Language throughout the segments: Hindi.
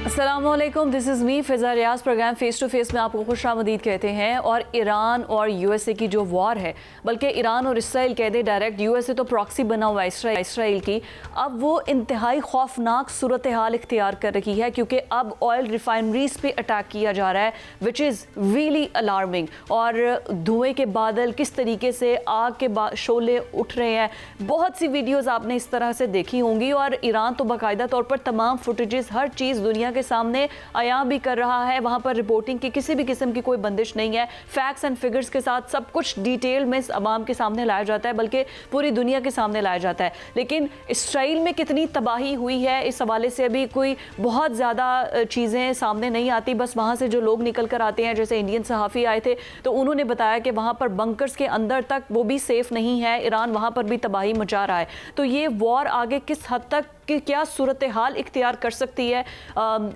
अस्सलामुअलैकुम, this is me Fiza Riaz. Programme face to face में आपको खुशामदीद कहते हैं। और ईरान और यूएसए की जो वॉर है, बल्कि ईरान और इसराइल कह दे डायरेक्ट, यूएसए तो प्रॉक्सी बना हुआ है इसराइल की। अब वो इंतहाई खौफनाक सूरत हाल इख्तियार कर रही है, क्योंकि अब ऑयल रिफाइनरीज पे अटैक किया जा रहा है, विच इज़ रियली अलार्मिंग। और धुएँ के बादल, किस तरीके से आग के शोले उठ रहे हैं, बहुत सी वीडियोज़ आपने इस तरह से देखी होंगी। और ईरान तो बाकायदा तौर पर तमाम फुटेजेस, हर चीज़ दुनिया के सामने आया भी कर रहा है। वहां पर रिपोर्टिंग की किसी भी किस्म की कोई बंदिश नहीं है। फैक्ट्स एंड फिगर्स के साथ सब कुछ डिटेल में अवाम के सामने लाया जाता है, बल्कि पूरी दुनिया के सामने लाया जाता है। लेकिन इसराइल में कितनी तबाही हुई है, इस हवाले से अभी कोई बहुत ज़्यादा चीज़ें सामने नहीं आती। बस वहाँ से जो लोग निकल कर आते हैं, जैसे इंडियन सहाफ़ी आए थे, तो उन्होंने बताया कि वहाँ पर बंकर्स के अंदर तक वो भी सेफ़ नहीं है। ईरान वहाँ पर भी तबाही मचा रहा है। तो ये वॉर आगे किस हद तक कि क्या सूरत हाल इख्तियार कर सकती है,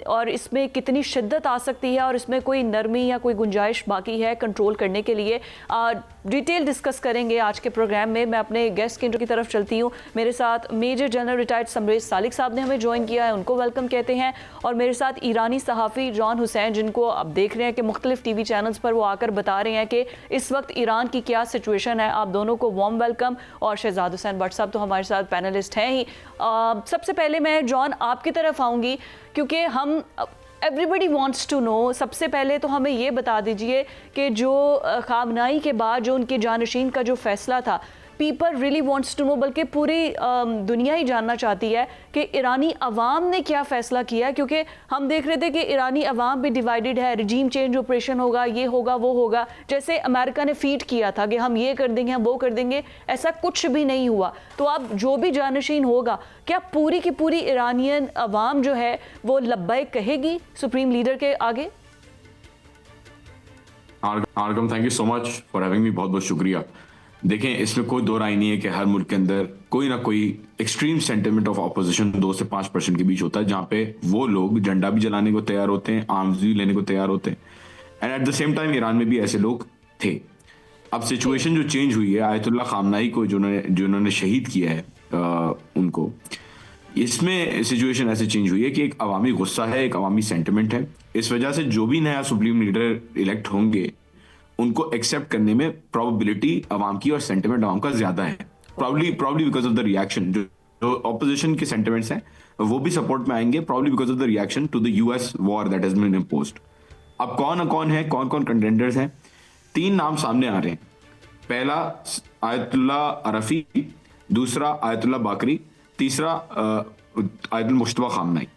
और इसमें कितनी शिद्दत आ सकती है, और इसमें कोई नरमी या कोई गुंजाइश बाकी है कंट्रोल करने के लिए, डिटेल डिस्कस करेंगे आज के प्रोग्राम में। मैं अपने गेस्ट केंद्र की तरफ चलती हूँ। मेरे साथ major general retired Samresh Salik साहब ने हमें ज्वाइन किया है, उनको वेलकम कहते हैं। और मेरे साथ ईरानी सहाफ़ी जॉन हुसैन, जिनको आप देख रहे हैं कि मुख्तलिफ टीवी चैनल्स पर वो आकर बता रहे हैं कि इस वक्त ईरान की क्या सिचुएशन है। आप दोनों को वार्म वेलकम। और शहजाद हुसैन भट्ट साहब तो हमारे साथ पैनलिस्ट हैं ही। सबसे पहले मैं जॉन आपकी तरफ आऊँगी, क्योंकि हम एवरीबडी वांट्स टू नो। सबसे पहले तो हमें ये बता दीजिए कि जो खामनाई के बाद जो उनके जानशीन का जो फैसला था, people really wants to know, बल्कि पूरी दुनिया ही जानना चाहती है कि ईरानी अवाम ने क्या फ़ैसला किया। क्योंकि हम देख रहे थे कि ईरानी अवाम भी डिवाइडेड है, रिजीम चेंज ऑपरेशन होगा, ये होगा वो होगा। जैसे अमेरिका ने फीड किया था कि हम ये कर देंगे, हम वो कर देंगे, ऐसा कुछ भी नहीं हुआ। तो अब जो भी जानशीन होगा, क्या पूरी की पूरी ईरानियन अवाम जो है वो लब्बैक कहेगी सुप्रीम लीडर के आगे? आरगम, thank you so much for having me. बहुत बहुत शुक्रिया। देखें, इसमें कोई दो राय नहीं है कि हर मुल्क के अंदर कोई ना कोई एक्सट्रीम सेंटिमेंट ऑफ ऑपोजिशन 2 से 5% के बीच होता है, जहां पे वो लोग झंडा भी जलाने को तैयार होते हैं, आर्म्स भी लेने को तैयार होते हैं। And at the same time Iran में भी ऐसे लोग थे। अब सिचुएशन जो चेंज हुई है, आयतुल्ला खामनाई को जिन्होंने शहीद किया है, उनको, इसमें सिचुएशन ऐसे चेंज हुई है कि एक अवामी गुस्सा है, एक अवामी सेंटिमेंट है। इस वजह से जो भी नया सुप्रीम लीडर इलेक्ट होंगे, उनको एक्सेप्ट करने में प्रोबेबिलिटी अवाम की और सेंटिमेंट अवाम का ज्यादा है। Probably because of the reaction. जो ऑपोजिशन के सेंटिमेंट्स हैं वो भी सपोर्ट में आएंगे, probably because of the reaction to the US war that has been imposed. अब कौन है, कौन कौन कंटेंडर्स हैं? 3 नाम सामने आ रहे हैं। पहला आयतुल्ला अरफी, दूसरा आयतुल्ला बाकरी, तीसरा आयतुल मुश्तबा खामनाई।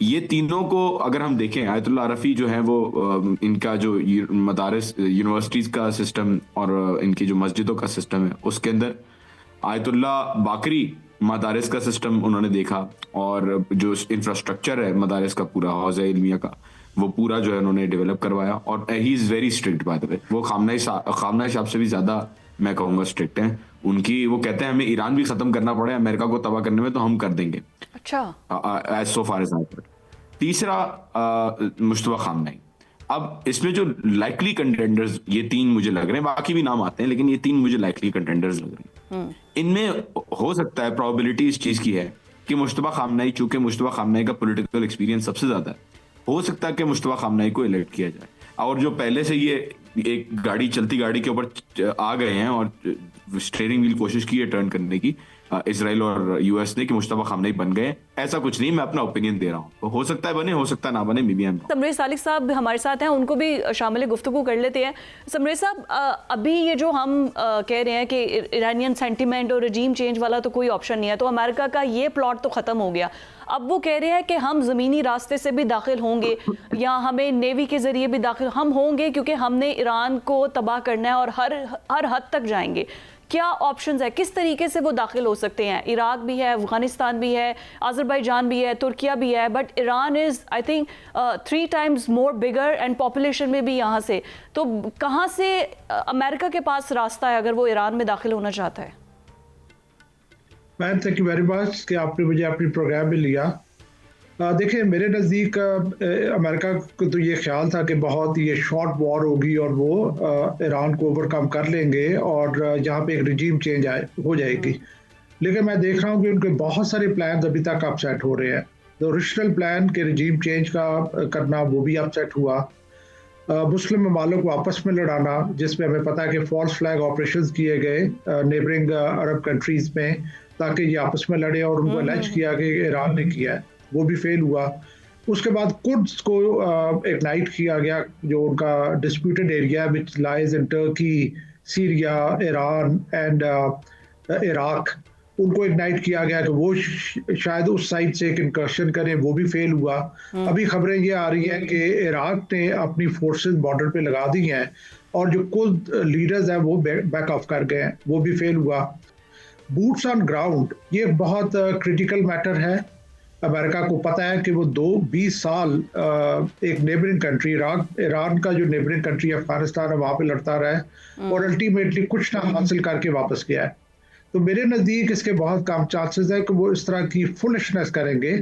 ये तीनों को अगर हम देखें, आयतुल्ला अरफी जो है वो इनका जो मदारिस यूनिवर्सिटीज़ का सिस्टम और इनकी जो मस्जिदों का सिस्टम है, उसके अंदर आयतुल्ला बाकरी मदारिस का सिस्टम उन्होंने देखा, और जो इंफ्रास्ट्रक्चर है मदारिस का पूरा, हौज़ा इल्मिया का, वो पूरा जो है उन्होंने डेवलप करवाया। और he is very strict by the way. वो खामनाई साहब से भी ज़्यादा मैं कहूँगा स्ट्रिक्ट हैं। उनकी, वो कहते हैं हमें ईरान भी ख़त्म करना पड़े अमेरिका को तबाह करने में, तो हम कर देंगे। अच्छा, as so far as I हेard। तीसरा मुश्तबा खामनाई। अब इसमें जो लाइकली कंटेंडर्स, ये 3 मुझे लग रहे हैं, बाकी भी नाम आते हैं, लेकिन ये 3 मुझे लाइकली कंटेंडर्स लग रहे हैं। इनमें हो सकता है, प्रोबेबिलिटी इस चीज की है कि मुश्तबा खामनाई, चूंकि मुश्तबा खामनाई का पॉलिटिकल एक्सपीरियंस सबसे ज्यादा है, हो सकता है कि मुश्तबा खामनाई को इलेक्ट किया जाए। और जो पहले से ये एक चलती गाड़ी के ऊपर आ गए हैं और स्टीयरिंग व्हील कोशिश की है टर्न करने की, इजराइल और यूएस ने, कि मुश्तबा खामनाई बन गए, ऐसा कुछ नहीं। मैं अपना ओपिनियन दे रहा हूँ, तो हो सकता है बने, हो सकता है ना बने। समरेश सालिक साहब हमारे साथ हैं, उनको भी शामिल गुफ्तगू कर लेते हैं। समरेश साहब, अभी ये जो हम कह रहे हैं कि ईरानियन सेंटिमेंट और रजीम चेंज वाला तो कोई ऑप्शन नहीं है, तो अमेरिका का ये प्लॉट तो ख़त्म हो गया। अब वो कह रहे हैं कि हम ज़मीनी रास्ते से भी दाखिल होंगे, या हमें नेवी के ज़रिए भी दाखिल हम होंगे, क्योंकि हमने ईरान को तबाह करना है और हर हद तक जाएंगे। क्या ऑप्शंस है, किस तरीके से वो दाखिल हो सकते हैं? इराक भी है, अफगानिस्तान भी है, अज़रबैजान भी है, तुर्किया भी है, but Iran is I think 3 times more bigger and population में भी यहाँ से। तो कहाँ से अमेरिका के पास रास्ता है अगर वो ईरान में दाखिल होना चाहता है? Ma'am, thank you very much कि आपने मुझे अपनी प्रोग्राम में लिया। देखिए, मेरे नज़दीक अमेरिका को तो ये ख्याल था कि बहुत ये शॉर्ट वॉर होगी और वो ईरान को ओवरकम कर लेंगे और यहाँ पे एक रिजीम चेंज हो जाएगी। लेकिन मैं देख रहा हूँ कि उनके बहुत सारे प्लान्स अभी तक अपसेट हो रहे हैं। ओरिजिनल प्लान के रिजीम चेंज का करना वो भी अपसेट हुआ। मुस्लिम ममालिक को आपस में लड़ाना, जिसमें हमें पता है कि फॉल्स फ्लैग ऑपरेशंस किए गए नेबरिंग अरब कंट्रीज़ में ताकि ये आपस में लड़े, और उनको अलर्ज किया कि ईरान ने किया है, वो भी फेल हुआ। उसके बाद कुड्स को इग्नाइट किया गया, जो उनका disputed area which lies in Turkey, Syria, Iran and Iraq, उनको इग्नाइट किया गया कि वो शायद उस साइड से एक इंकर्शन करें, वो भी फेल हुआ। अभी खबरें ये आ रही हैं कि इराक ने अपनी फोर्सेस बॉर्डर पे लगा दी हैं और जो कुछ लीडर्स हैं वो बैक ऑफ कर गए हैं, वो भी फेल हुआ। बूट्स ऑन ग्राउंड ये बहुत क्रिटिकल मैटर है। अमेरिका को पता है कि वो 20 साल एक नेबरिंग कंट्री ईरान का जो नेबरिंग कंट्री अफगानिस्तान है वहाँ पे लड़ता रहा है और अल्टीमेटली कुछ ना हासिल करके वापस गया है। तो मेरे नज़दीक इसके बहुत कम चांसेस है कि वो इस तरह की फुलिशनेस करेंगे।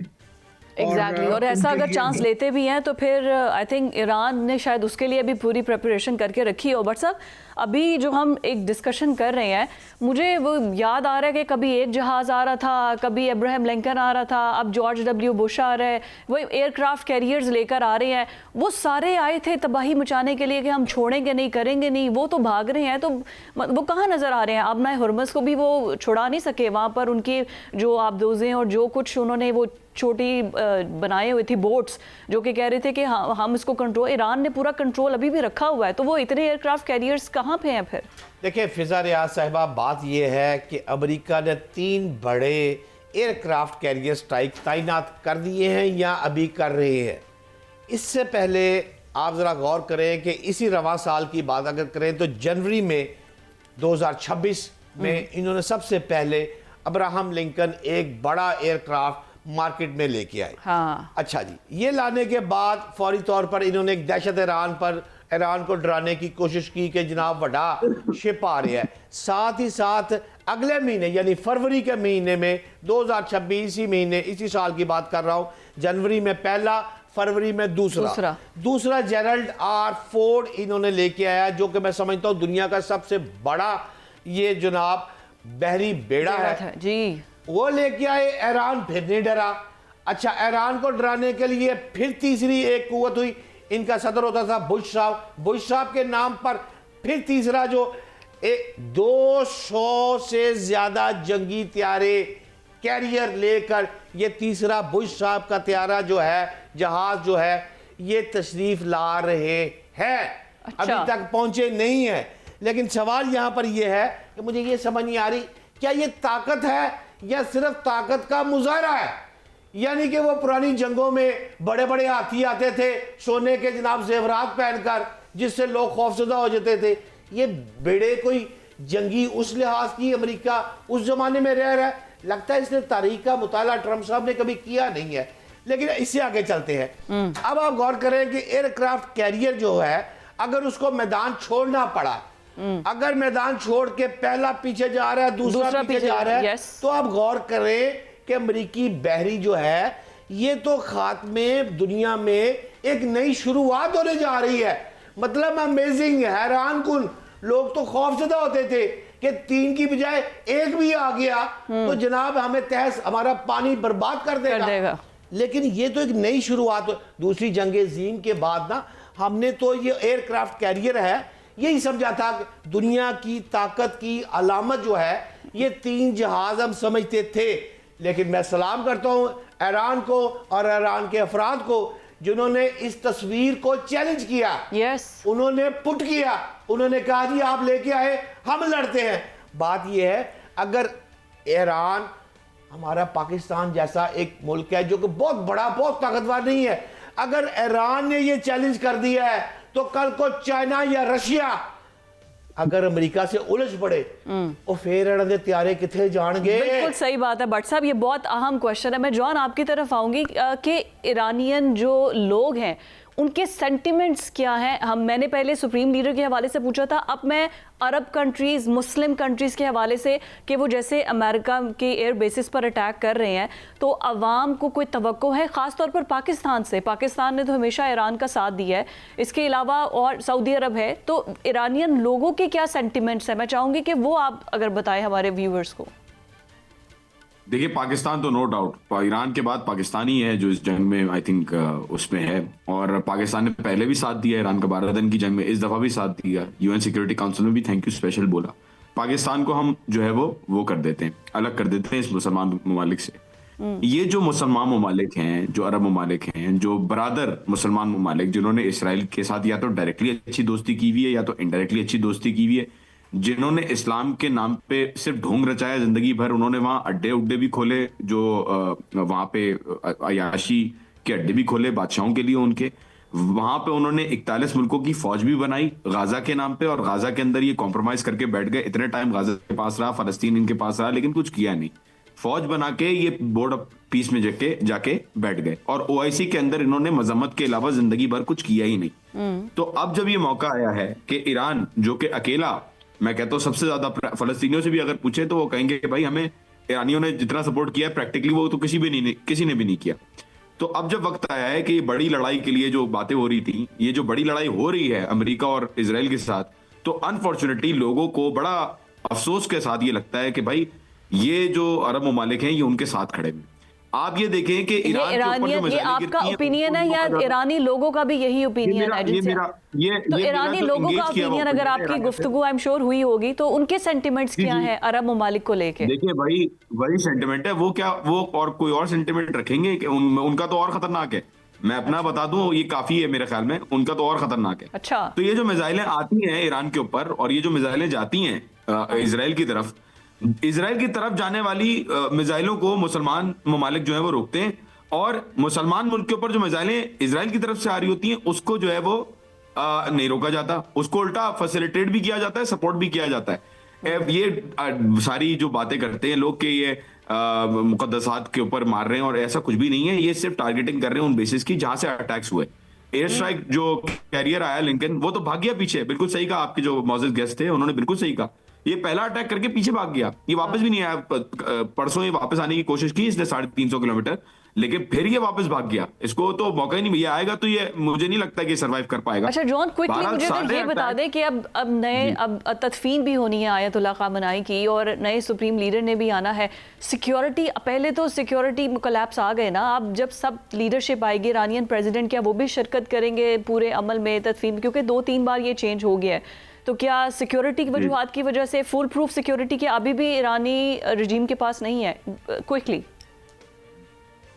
एग्जैक्टली और ऐसा अगर चांस लेते भी हैं तो फिर आई थिंक ईरान ने शायद उसके लिए भी पूरी प्रिपरेशन करके रखी है। और बट साहब अभी जो हम एक डिस्कशन कर रहे हैं, मुझे वो याद आ रहा है कि कभी एक जहाज़ आ रहा था, कभी अब्राहम लिंकन आ रहा था, अब जॉर्ज डब्ल्यू बुश आ रहा है, वो एयरक्राफ्ट कैरियर्स लेकर आ रहे हैं। वो सारे आए थे तबाही मचाने के लिए कि हम छोड़ेंगे नहीं, करेंगे नहीं, वो तो भाग रहे हैं। तो वो कहाँ नज़र आ रहे हैं? अब ना हुर्मुज़ को भी वो छुड़ा नहीं सके, वहाँ पर उनकी जो आबदोज़ें और जो कुछ उन्होंने वो छोटी बनाए हुए थी बोट्स, जो कि कह रहे थे कि हम इसको कंट्रोल, ईरान ने पूरा कंट्रोल अभी भी रखा हुआ है। तो वो इतने एयरक्राफ्ट कैरियर्स कहाँ पे हैं फिर? देखिए फिजा रियाज साहिबा, बात ये है कि अमेरिका ने 3 बड़े एयरक्राफ्ट कैरियर स्ट्राइक तैनात कर दिए हैं या अभी कर रहे हैं। इससे पहले आप ज़रा गौर करें कि इसी रवां साल की बात अगर करें तो जनवरी में 2026 में इन्होंने सबसे पहले अब्राहम लिंकन एक बड़ा एयरक्राफ्ट मार्केट में लेके आए। हाँ। अच्छा जी, ये लाने के बाद फौरी तौर पर इन्होंने एक दहशत ईरान को डराने की कोशिश की कि जनाब बड़ा शिप आ रहा है। साथ ही साथ अगले महीने यानी फरवरी के महीने में 2026 इसी महीने, इसी साल की बात कर रहा हूँ, जनवरी में पहला, फरवरी में दूसरा जेरल्ड आर फोर्ड इन्होंने लेके आया, जो कि मैं समझता हूँ दुनिया का सबसे बड़ा ये जनाब बहरी बेड़ा है जी। वो लेके आए। ईरान फिर नहीं डरा। अच्छा, ईरान को डराने के लिए फिर तीसरी एक कुव्वत हुई, इनका सदर होता था बुश साहब के नाम पर फिर तीसरा जो 200 से ज्यादा जंगी त्यारे कैरियर लेकर ये तीसरा बुश साहब का त्यारा जो है, जहाज जो है, ये तशरीफ ला रहे हैं। अच्छा। अभी तक पहुंचे नहीं है। लेकिन सवाल यहां पर यह है कि मुझे ये समझ नहीं आ रही, क्या ये ताकत है या सिर्फ ताकत का मुजाहरा है? यानी कि वो पुरानी जंगों में बड़े बड़े हाथी आते थे सोने के जनाब जेवरात पहनकर, जिससे लोग खौफजदा हो जाते थे। ये बेड़े कोई जंगी उस लिहाज की अमेरिका उस जमाने में रह रहा है? लगता है इसने तारीख का मुताला ट्रंप साहब ने कभी किया नहीं है। लेकिन इससे आगे चलते हैं। अब आप गौर करें कि एयरक्राफ्ट कैरियर जो है, अगर उसको मैदान छोड़ना पड़ा, अगर मैदान छोड़ के पहला पीछे जा रहा है, दूसरा पीछे जा रहा है, तो आप गौर करें कि अमेरिकी बहरी जो है, ये तो खात्मे दुनिया में एक नई शुरुआत होने जा रही है। मतलब अमेजिंग, हैरान कुन। लोग तो खौफजदा होते थे कि 3 की बजाय 1 भी आ गया तो जनाब हमें तहस हमारा पानी बर्बाद कर देगा। लेकिन ये तो एक नई शुरुआत। दूसरी जंग अज़ीम के बाद ना, हमने तो ये एयरक्राफ्ट कैरियर है यही समझा था कि दुनिया की ताकत की अलामत जो है ये 3 जहाज हम समझते थे। लेकिन मैं सलाम करता हूं ईरान को और ईरान के अफराद को जिन्होंने इस तस्वीर को चैलेंज किया। उन्होंने पुट किया, उन्होंने कहा जी आप लेके आए, हम लड़ते हैं। बात यह है, अगर ईरान हमारा पाकिस्तान जैसा एक मुल्क है जो कि बहुत बड़ा, बहुत ताकतवर नहीं है, अगर ईरान ने यह चैलेंज कर दिया है तो कल को चाइना या रशिया अगर अमेरिका से उलझ पड़े तो फिर इन्होंने त्यारे किथे जाएंगे। बिल्कुल सही बात है भट्ट साहब, ये बहुत अहम क्वेश्चन है। मैं जॉन आपकी तरफ आऊंगी कि ईरानियन जो लोग हैं उनके सेंटिमेंट्स क्या हैं। मैंने पहले सुप्रीम लीडर के हवाले से पूछा था, अब मैं अरब कंट्रीज़, मुस्लिम कंट्रीज़ के हवाले से कि वो जैसे अमेरिका के एयर बेसिस पर अटैक कर रहे हैं, तो अवाम को कोई तवक्को है ख़ास तौर पर पाकिस्तान से? पाकिस्तान ने तो हमेशा ईरान का साथ दिया है, इसके अलावा और सऊदी अरब है। तो ईरानियन लोगों के क्या सेंटिमेंट्स हैं? मैं चाहूँगी कि वो आप अगर बताएं हमारे व्यूवर्स को। देखिए पाकिस्तान तो नो डाउट ईरान के बाद पाकिस्तान ही है जो इस जंग में आई थिंक उसमें है, और पाकिस्तान ने पहले भी साथ दिया ईरान का 12 दिन की जंग में, इस दफा भी साथ दिया, यूएन सिक्योरिटी काउंसिल में भी थैंक यू स्पेशल बोला। पाकिस्तान को हम जो है वो कर देते हैं, अलग कर देते हैं इस मुसलमान ममालिक से। ये जो मुसलमान ममालिक हैं, जो अरब ममालिक हैं, जो बरादर मुसलमान ममालिक जिन्होंने इसराइल के साथ या तो डायरेक्टली अच्छी दोस्ती की हुई है या तो इनडायरेक्टली अच्छी दोस्ती की हुई है, जिन्होंने इस्लाम के नाम पे सिर्फ ढोंग रचाया जिंदगी भर, उन्होंने वहां अड्डे उड्डे भी खोले, जो वहां पे अयाशी के अड्डे भी खोले बादशाहों के लिए उनके, वहां पे उन्होंने 41 मुल्कों की फौज भी बनाई गाजा के नाम पे, और गाजा के अंदर ये कॉम्प्रोमाइज करके बैठ गए। इतने टाइम गाजा के पास रहा, फलस्तीन इनके पास रहा, लेकिन कुछ किया नहीं। फौज बना के ये बोर्ड ऑफ पीस में जाके बैठ गए, और ओआईसी के अंदर इन्होंने मजम्मत के अलावा जिंदगी भर कुछ किया ही नहीं। तो अब जब ये मौका आया है कि ईरान जो कि अकेला, मैं कहता हूं सबसे ज्यादा, फलस्तीनियों से भी अगर पूछे तो वो कहेंगे कि भाई हमें ईरानियों ने जितना सपोर्ट किया प्रैक्टिकली वो तो किसी ने भी नहीं किया। तो अब जब वक्त आया है कि ये बड़ी लड़ाई के लिए जो बातें हो रही थी, ये जो बड़ी लड़ाई हो रही है अमेरिका और इजराइल के साथ, तो अनफॉर्चुनेटली लोगों को बड़ा अफसोस के साथ ये लगता है कि भाई ये जो अरब ममालिक हैं ये उनके साथ खड़े हैं। आप ये देखें कि ईरान के ऊपर जो ये आपका ओपिनियन है या ईरानी लोगों का भी यही ओपिनियन है? तो ईरानी लोगों का ओपिनियन अगर आपकी गुफ्तगू आई एम श्योर हुई होगी तो उनके सेंटिमेंट्स क्या हैं अरब ममालिक को लेके? देखिए भाई वही सेंटिमेंट है, वो क्या वो और कोई और सेंटिमेंट रखेंगे कि उनका तो और खतरनाक है। मैं अपना बता दूं, ये काफी है मेरे ख्याल में, उनका तो और खतरनाक है। अच्छा, तो ये जो मिसाइलें आती हैं ईरान के ऊपर और ये जो मिसाइलें जाती हैं इजराइल की तरफ, इजराइल की तरफ जाने वाली मिसाइलों को मुसलमान ममालिक जो है वो रोकते हैं, और मुसलमान मुल्क के ऊपर जो मिसाइलें इजराइल की तरफ से आ रही होती हैं उसको जो है वो नहीं रोका जाता, उसको उल्टा फैसिलिटेट भी किया जाता है, सपोर्ट भी किया जाता है। ये सारी जो बातें करते हैं लोग कि ये मुकद्दसात के ऊपर मार रहे हैं, और ऐसा कुछ भी नहीं है। ये सिर्फ टारगेटिंग कर रहे हैं उन बेसिस की जहां से अटैक्स हुए। एयर स्ट्राइक जो कैरियर आया लिंकन, वो तो भाग गया पीछे। बिल्कुल सही कहा आपके जो मौजूद गेस्ट थे, उन्होंने बिल्कुल सही कहा। ये पहला अटैक करके पीछे भाग गया, ये वापस भी नहीं आया। परसों ये वापस आने की कोशिश की इसने 350 किलोमीटर, लेकिन फिर ये वापस भाग गया। इसको तो मौका ही नहीं, भैया आएगा तो ये मुझे नहीं लगता कि सर्वाइव कर पाएगा। अच्छा जॉन, क्विकली मुझे अगर ये बता दें कि अब नए अब तदफीन भी होनी है आयतुल्लाह खामनाई की, और नए सुप्रीम लीडर ने भी आना है। सिक्योरिटी, पहले तो सिक्योरिटी कोलैप्स आ गए ना, अब जब सब लीडरशिप आएगी, इरानियन प्रेसिडेंट क्या वो भी शिरकत करेंगे पूरे अमल में तदफीन? क्योंकि 2-3 बार ये चेंज हो गया है, तो क्या सिक्योरिटी की वजूहात की वजह से फुल प्रूफ सिक्योरिटी के अभी भी ईरानी रजीम के पास नहीं है? क्विकली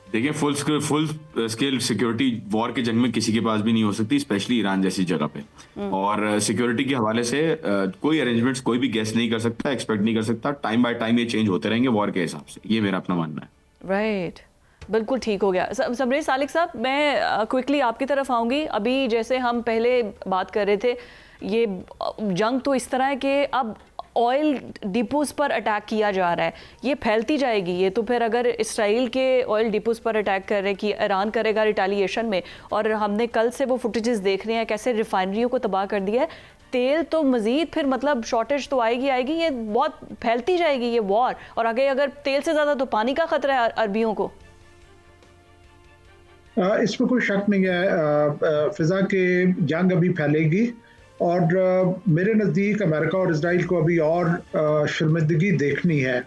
देखिए, फुल स्केल सिक्योरिटी वॉर के जंग में किसी के पास भी नहीं हो सकती, स्पेशली ईरान जैसी जगह पे। और सिक्योरिटी के हवाले से कोई अरेंजमेंट्स कोई भी गेस नहीं कर सकता, एक्सपेक्ट नहीं कर सकता। टाइम बाय टाइम ये चेंज होते रहेंगे वॉर के हिसाब से, ये मेरा अपना मानना है। राइट, बिल्कुल ठीक हो गया। सबरेज सालिक साहब, मैं क्विकली आपकी तरफ आऊँगी। अभी जैसे हम पहले बात कर रहे थे, ये जंग तो इस तरह है कि अब ऑयल डिपोज पर अटैक किया जा रहा है, ये फैलती जाएगी। ये तो फिर अगर इसराइल के ऑयल डिपोज पर अटैक कर रहे हैं कि ईरान करेगा रिटेलिएशन में, और हमने कल से वो फुटेजेस देख रहे हैं कैसे रिफाइनरियों को तबाह कर दिया है, तेल तो मजीद फिर मतलब शॉर्टेज तो आएगी, ये बहुत फैलती जाएगी ये वॉर। और आगे अगर तेल से ज़्यादा तो पानी का खतरा है अरबियों को। इसमें कोई शक नहीं है, फिजा के जंग अभी फैलेगी, और मेरे नज़दीक अमेरिका और इसराइल को अभी और शर्मिंदगी देखनी है,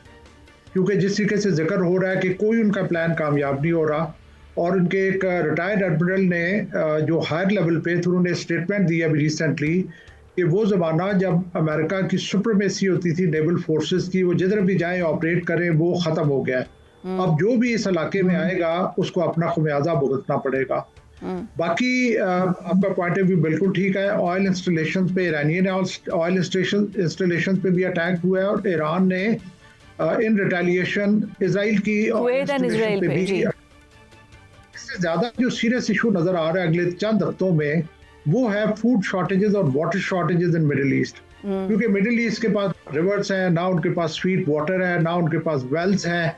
क्योंकि जिस तरीके से जिक्र हो रहा है कि कोई उनका प्लान कामयाब नहीं हो रहा। और उनके एक रिटायर्ड एडमिरल ने जो हायर लेवल पे थे, उन्होंने स्टेटमेंट दिया अभी रिसेंटली कि वो ज़माना जब अमेरिका की सुप्रीमेसी होती थी नेवल फोर्सेस की, वो जिधर भी जाएं ऑपरेट करें, वो ख़त्म हो गया है। अब जो भी इस इलाके में आएगा उसको अपना खमियाजा भुगतना पड़ेगा। बाकी आपका पॉइंट ऑफ व्यू बिल्कुल ठीक है। ऑयल इंस्टॉलेशन पे, ईरानियन ऑयल इंस्टॉलेशन पे भी अटैक हुआ है, और ईरान ने इन रिटेलिएशन इसराइल की पे भी। इससे ज्यादा जो सीरियस इशू नजर आ रहा है अगले चंद हफ्तों में, वो है फूड शॉर्टेजेस और water shortages in middle east. क्योंकि मिडिल ईस्ट के पास रिवर्स है ना, उनके पास स्वीट वाटर है ना, उनके पास वेल्स हैं,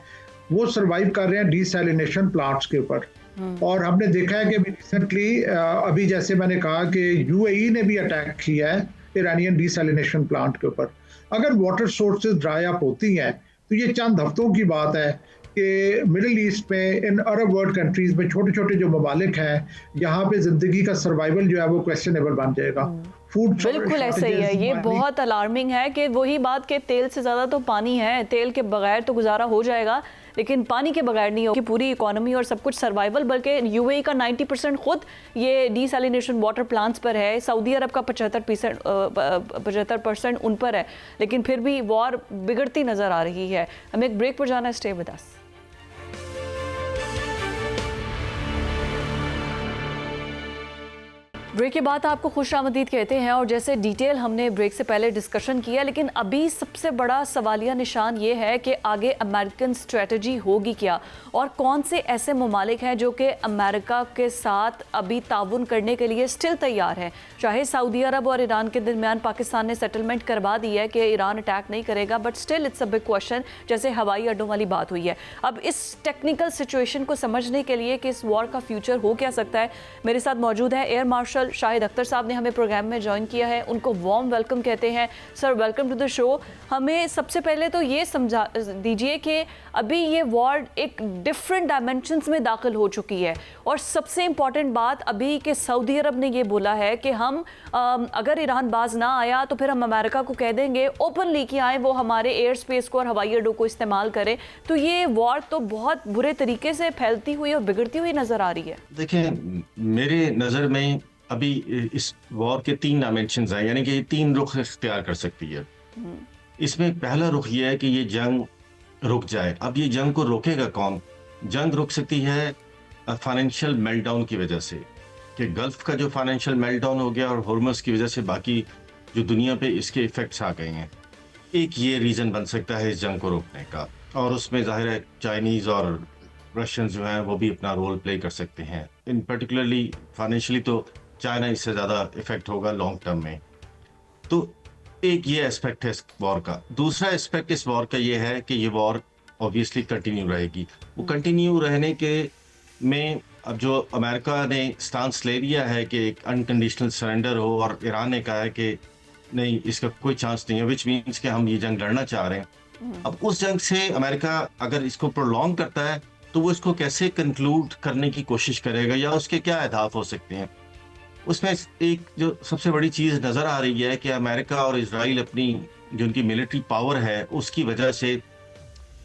वो सर्वाइव कर रहे हैं डिसैलिनेशन प्लांट्स के ऊपर। और हमने देखा है कि रिसेंटली अभी जैसे मैंने कहा कि यूएई ने भी अटैक किया है ईरानियन डिसैलिनेशन प्लांट के ऊपर। अगर वाटर सोर्सेज ड्राई अप होती हैं तो ये चंद हफ्तों की बात है कि मिडिल ईस्ट में, इन अरब वर्ल्ड कंट्रीज में, छोटे छोटे जो ममालिक हैं, यहाँ पे जिंदगी का सर्वाइवल जो है वो क्वेश्चनेबल बन जाएगा। फूड बिल्कुल ऐसा ही है। ये बहुत अलार्मिंग है कि वही बात कि तेल से ज़्यादा तो पानी है, तेल के बगैर तो गुजारा हो जाएगा, लेकिन पानी के बगैर नहीं होगी पूरी इकोनॉमी और सब कुछ सर्वाइवल, बल्कि यूएई का 90% खुद ये डीसैलिनेशन वाटर प्लांट्स पर है, सऊदी अरब का 75% उन पर है, लेकिन फिर भी वॉर बिगड़ती नजर आ रही है। हमें एक ब्रेक पर जाना है, स्टे विद अस। ब्रेक के बाद आपको खुशामदीद कहते हैं, और जैसे डिटेल हमने ब्रेक से पहले डिस्कशन किया, लेकिन अभी सबसे बड़ा सवालिया निशान ये है कि आगे अमेरिकन स्ट्रेटजी होगी क्या, और कौन से ऐसे ममालिक हैं जो कि अमेरिका के साथ अभी ताउन करने के लिए स्टिल तैयार हैं। चाहे सऊदी अरब और ईरान के दरमियान पाकिस्तान ने सेटलमेंट करवा दी है कि ईरान अटैक नहीं करेगा, but still it's a big question, जैसे हवाई अड्डों वाली बात हुई है। अब इस टेक्निकल सिचुएशन को समझने के लिए कि इस वॉर का फ्यूचर हो क्या सकता है, मेरे साथ मौजूद है एयर मार्शल शाहिद अख्तर साहब ने हमें प्रोग्राम में ज्वाइन किया है, उनको वार्म वेलकम कहते हैं। Sir, welcome to the show. हमें सबसे पहले तो ये समझा दीजिए कि अभी ये वॉर एक डिफरेंट डायमेंशंस में दाखिल हो चुकी है, और सबसे इंपॉर्टेंट बात अभी कि सऊदी अरब ने ये बोला है कि हम अगर ईरान बाज ना आया तो फिर हम अमेरिका को कह देंगे ओपनली कि आए वो हमारे एयर स्पेस को और हवाई अड्डों को इस्तेमाल करें। तो ये वॉर तो बहुत बुरे तरीके से फैलती हुई और बिगड़ती हुई नजर आ रही है। देखें, मेरे नज़र में अभी इस वॉर के 3 डायमेंशंस हैं, यानी कि 3 रुख इख्तियार कर सकती है। इसमें पहला रुख ये है कि ये जंग रुक जाए। अब ये जंग को रोकेगा कौन? जंग रुक सकती है फाइनेंशियल मेल्टडाउन की वजह से, कि गल्फ का जो फाइनेंशियल मेल्टडाउन हो गया और हॉर्मस की वजह से बाकी जो दुनिया पे इसके इफेक्ट्स आ गए हैं। एक ये रीज़न बन सकता है इस जंग को रोकने का, और उसमें जाहिर है चाइनीज़ और रशियन जो हैं वो भी अपना रोल प्ले कर सकते हैं। इन पर्टिकुलरली फाइनेंशियली तो चाइना इससे ज़्यादा इफेक्ट होगा लॉन्ग टर्म में। तो एक ये एस्पेक्ट है इस वॉर का। दूसरा एस्पेक्ट इस वॉर का ये है कि ये वॉर ऑब्वियसली कंटिन्यू रहेगी। वो कंटिन्यू रहने के में अब जो अमेरिका ने स्टांस ले लिया है कि एक अनकंडीशनल सरेंडर हो, और ईरान ने कहा है कि नहीं, इसका कोई चांस नहीं है, विच मीन्स कि हम ये जंग लड़ना चाह रहे हैं। अब उस जंग से अमेरिका अगर इसको प्रोलॉन्ग करता है तो वो इसको कैसे कंक्लूड करने की कोशिश करेगा, या उसके क्या अहदाफ हो सकते हैं। उसमें एक जो सबसे बड़ी चीज़ नज़र आ रही है कि अमेरिका और इजराइल अपनी जो उनकी मिलिट्री पावर है उसकी वजह से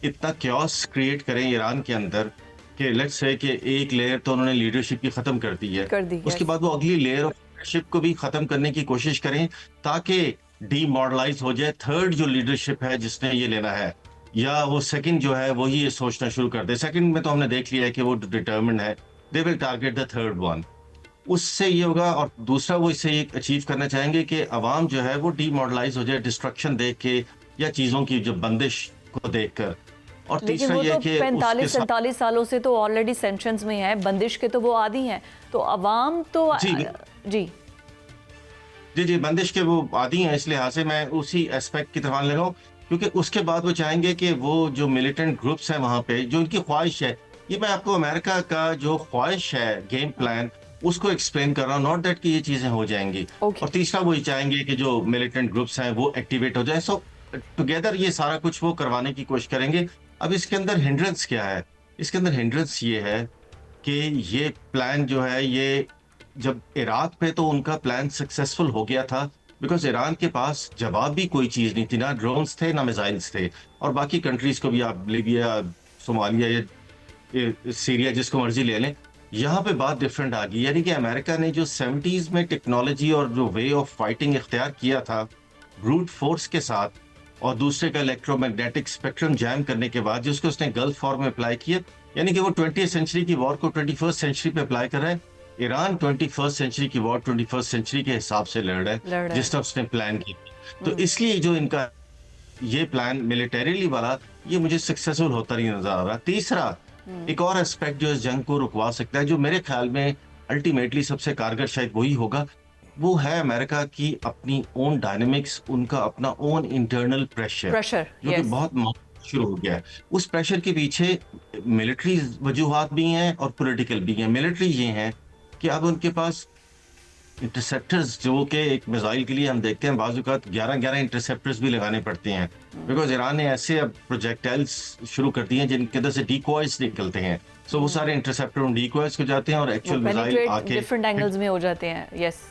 इतना क्योस क्रिएट करें ईरान के अंदर कि लेट्स से कि एक लेयर तो उन्होंने लीडरशिप की ख़त्म कर दी है, उसके बाद वो अगली लेयर ऑफ लीडरशिप को भी ख़त्म करने की कोशिश करें ताकि डीमॉडलाइज हो जाए थर्ड जो लीडरशिप है जिसने ये लेना है, या वो सेकंड जो है वही ये सोचना शुरू कर दे। सेकंड में तो हमने देख लिया है कि वो डिटर्मिन्ड है, they will target the third one. उससे ये होगा, और दूसरा वो इससे ये अचीव करना चाहेंगे कि अवाम जो है वो डीमॉडलाइज हो जाए डिस्ट्रक्शन देख के या चीज़ों की जो बंदिश को देखकर। और तीसरा ये कि 45-47 सालों से तो ऑलरेडी सैंक्शंस में है, बंदिश के तो वो आदी हैं, तो अवाम तो जी बंदिश के वो आदी हैं। इस लिहाज से मैं उसी एस्पेक्ट की तरफ लगाऊं, क्योंकि उसके बाद वो चाहेंगे कि वो जो मिलिटेंट ग्रुप्स हैं वहाँ पे जो उनकी ख्वाहिश है, ये मैं आपको अमेरिका का जो ख्वाहिश है गेम प्लान उसको एक्सप्लेन कर रहा हूँ, नॉट दैट कि ये चीजें हो जाएंगी। और तीसरा वो ये चाहेंगे कि जो मिलिटेंट ग्रुप्स हैं वो एक्टिवेट हो जाए। सो टुगेदर ये सारा कुछ वो करवाने की कोशिश करेंगे। अब इसके अंदर हिंड्रेंस क्या है? इसके अंदर हिंड्रेंस ये है कि ये प्लान जो है, ये जब इराक पे तो उनका प्लान सक्सेसफुल हो गया था, बिकॉज ईरान के पास जवाब भी कोई चीज़ नहीं थी, ना ड्रोन्स थे ना मिसाइल्स थे। और बाकी कंट्रीज को भी आप लीबिया, सोमालिया या सीरिया जिसको मर्जी ले लें, यहाँ पे बात डिफरेंट आ गई। यानी कि अमेरिका ने जो 70s में टेक्नोलॉजी और जो वे ऑफ फाइटिंग इख्तियार किया था ब्रूट फोर्स के साथ, और दूसरे का इलेक्ट्रोमैग्नेटिक स्पेक्ट्रम जैम करने के बाद जिसको उसने गल्फ वॉर में अप्लाई किया, यानी कि वो 20th सेंचुरी की वॉर को 21st सेंचुरी पे अप्लाई कर रहा है। ईरान 21st सेंचुरी की वॉर 21st सेंचुरी के हिसाब से लड़ रहा है जिस तरह उसने प्लान की। तो इसलिए जो इनका ये प्लान मिलिटरीली वाला, ये मुझे सक्सेसफुल होता नहीं नजर आ रहा। तीसरा एक और एस्पेक्ट जो इस जंग को रुकवा सकता है, जो मेरे ख्याल में अल्टीमेटली सबसे कारगर शायद वही होगा, वो है अमेरिका की अपनी ओन डायनेमिक्स, उनका अपना ओन इंटरनल प्रेशर जो कि बहुत शुरू हो गया है। उस प्रेशर के पीछे मिलिट्री वजूहात भी हैं और पॉलिटिकल भी हैं। मिलिट्री ये हैं कि अब उनके पास इंटरसेप्टर्स, जो कि एक मिसाइल के लिए हम देखते हैं बाज़-औक़ात 11 इंटरसेप्टर्स भी लगाने पड़ते हैं, बिकॉज ईरान ने ऐसे अब प्रोजेक्टाइल्स शुरू कर दिए हैं जिनके अंदर से डीकॉयज निकलते हैं। सो वो सारे इंटरसेप्टर उन डीकॉयज को जाते हैं और एक्चुअल मिसाइल आके डिफरेंट एंगल्स में हो जाते हैं। यस